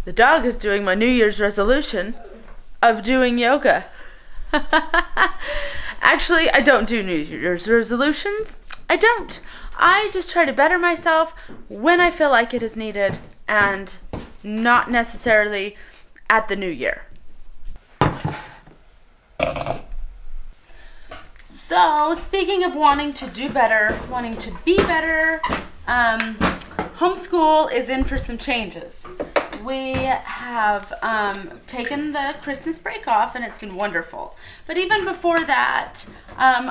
The dog is doing my New Year's resolution of doing yoga. Actually, I don't do New Year's resolutions. I don't. I just try to better myself when I feel like it is needed and not necessarily at the new year. So, speaking of wanting to do better, wanting to be better, homeschool is in for some changes. We have taken the Christmas break off and it's been wonderful. But even before that, I'm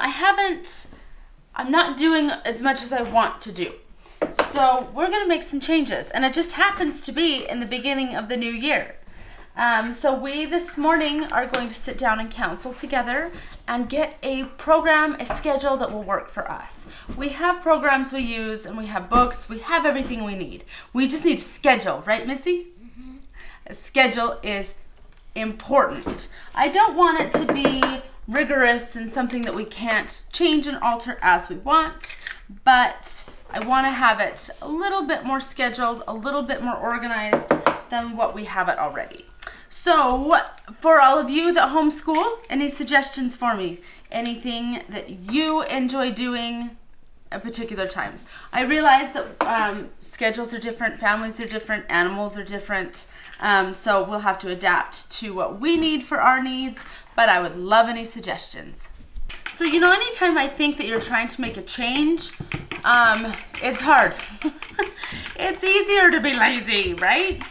not doing as much as I want to do. So we're gonna make some changes, and it just happens to be in the beginning of the new year. So we this morning are going to sit down and counsel together and get a program, a schedule that will work for us. We have programs we use and we have books, we have everything we need. We just need a schedule, right, Missy? Mm-hmm. A schedule is important. I don't want it to be rigorous and something that we can't change and alter as we want, but I want to have it a little bit more scheduled, a little bit more organized than what we have it already. So, for all of you that homeschool, any suggestions for me? Anything that you enjoy doing at particular times? I realize that schedules are different, families are different, animals are different, so we'll have to adapt to what we need for our needs, but I would love any suggestions. So, you know, anytime I think that you're trying to make a change, it's hard. It's easier to be lazy, right?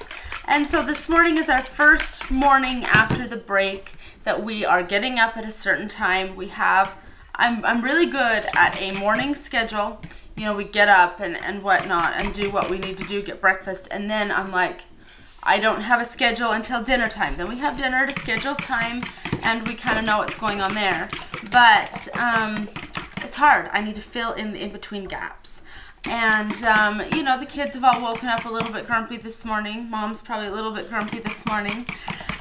And so this morning is our first morning after the break that we are getting up at a certain time. I'm really good at a morning schedule. You know, we get up and whatnot and do what we need to do, get breakfast, and then I'm like, I don't have a schedule until dinner time. Then we have dinner at a scheduled time and we kind of know what's going on there. But it's hard. I need to fill in the in-between gaps. And, you know, the kids have all woken up a little bit grumpy this morning. Mom's probably a little bit grumpy this morning.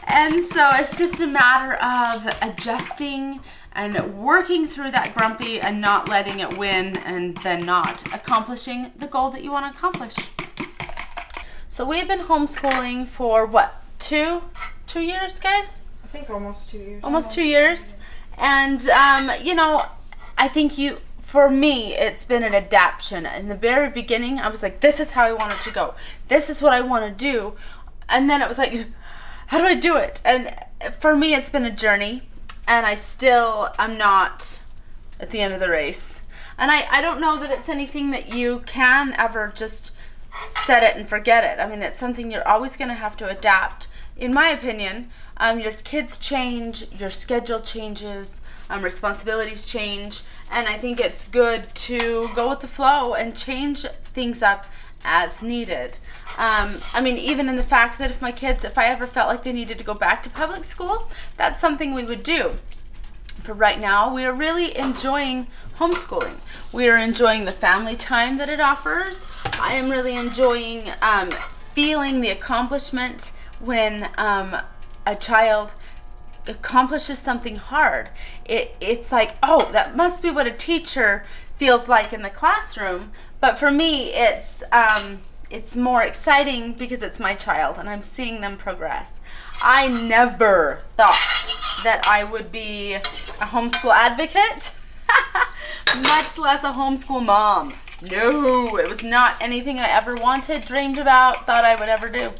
And so it's just a matter of adjusting and working through that grumpy and not letting it win and then not accomplishing the goal that you want to accomplish. So we've been homeschooling for what, two years, guys? I think almost 2 years. Almost 2 years. And, you know, I think for me, it's been an adaptation. In the very beginning, I was like, this is how I want it to go. This is what I want to do. And then it was like, how do I do it? And for me, it's been a journey. And I'm not at the end of the race. And I don't know that it's anything that you can ever just set it and forget it. I mean, it's something you're always going to have to adapt. In my opinion, your kids change, your schedule changes, responsibilities change, and I think it's good to go with the flow and change things up as needed. I mean, even in the fact that if I ever felt like they needed to go back to public school, that's something we would do. For right now, we are really enjoying homeschooling. We are enjoying the family time that it offers. I am really enjoying feeling the accomplishment when a child accomplishes something hard. It's like, oh, that must be what a teacher feels like in the classroom. But for me, it's more exciting because it's my child and I'm seeing them progress. I never thought that I would be a homeschool advocate, much less a homeschool mom. No, it was not anything I ever wanted, dreamed about, thought I would ever do.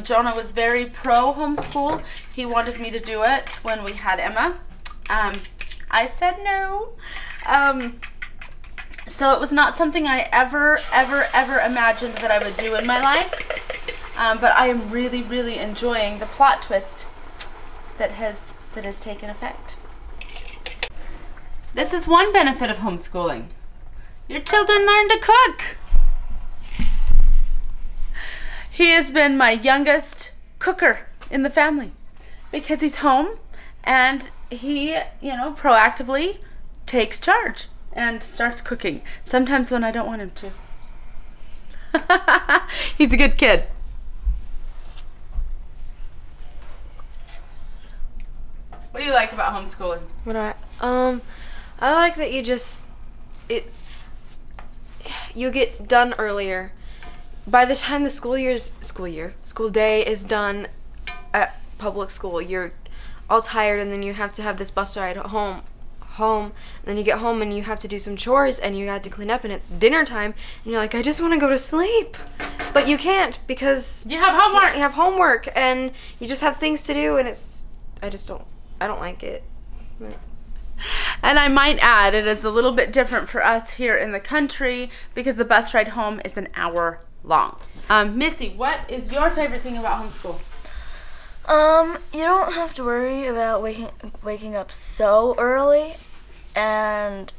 Jonah was very pro homeschool. He wanted me to do it when we had Emma. I said no. So it was not something I ever imagined that I would do in my life. But I am really, really enjoying the plot twist that has taken effect. This is one benefit of homeschooling. Your children learn to cook. He has been my youngest cooker in the family because he's home and he, you know, proactively takes charge and starts cooking. Sometimes when I don't want him to. He's a good kid. What do you like about homeschooling? I like that you get done earlier. by the time the school day is done at public school, you're all tired, and then you have to have this bus ride home, and then you get home and you have to do some chores and you have to clean up, and it's dinner time, and you're like, I just want to go to sleep, but you can't because you have homework. You have homework, and you just have things to do, and I don't like it. And I might add, it is a little bit different for us here in the country because the bus ride home is an hour long. Missy, what is your favorite thing about homeschool? You don't have to worry about waking up so early, and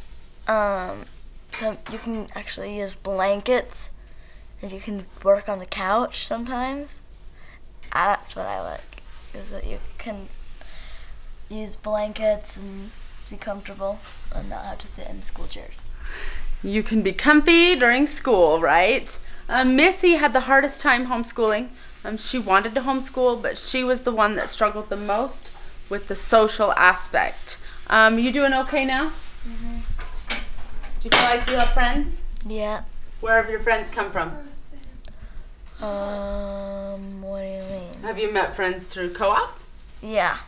so you can actually use blankets, and you can work on the couch sometimes. That's what I like, is that you can use blankets and be comfortable and not have to sit in school chairs. You can be comfy during school, right? Missy had the hardest time homeschooling. She wanted to homeschool, but she was the one that struggled the most with the social aspect. You doing okay now? Mm-hmm. Do you feel like you have friends? Yeah. Where have your friends come from? What do you mean? Have you met friends through co-op? Yeah.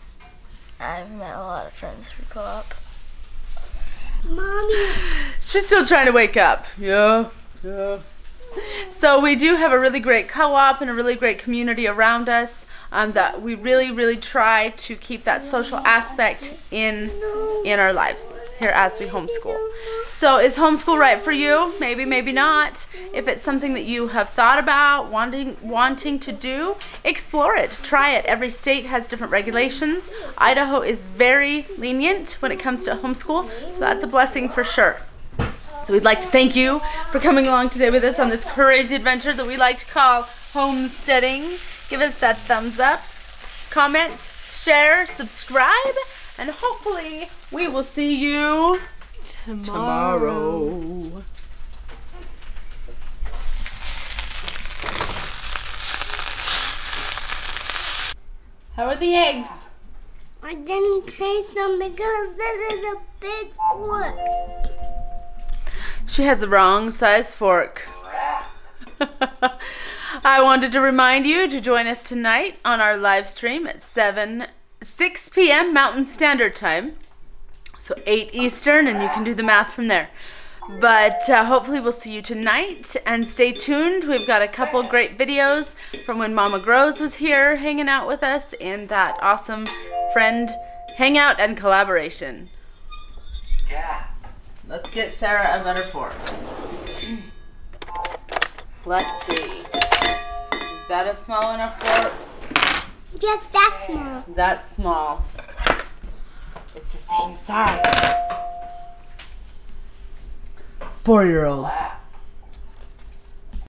I've met a lot of friends through co-op. Mommy. She's still trying to wake up. Yeah. So we do have a really great co-op and a really great community around us that we really try to keep that social aspect in our lives here as we homeschool. So is homeschool right for you? Maybe, maybe not. If it's something that you have thought about wanting to do, explore it, try it. Every state has different regulations. Idaho is very lenient when it comes to homeschool, so that's a blessing for sure. So we'd like to thank you for coming along today with us on this crazy adventure that we like to call homesteading. Give us that thumbs up, comment, share, subscribe, and hopefully we will see you tomorrow. How are the eggs? I didn't taste them because this is a big fork. She has the wrong size fork. I wanted to remind you to join us tonight on our live stream at 6 p.m. Mountain Standard Time. So 8 Eastern, and you can do the math from there. But hopefully we'll see you tonight, and stay tuned. We've got a couple great videos from when Mama Grows was here hanging out with us in that awesome friend hangout and collaboration. Yeah. Let's get Sarah a better fork. Let's see. Is that a small enough fork? Just that small. That's small. It's the same size. 4-year-olds.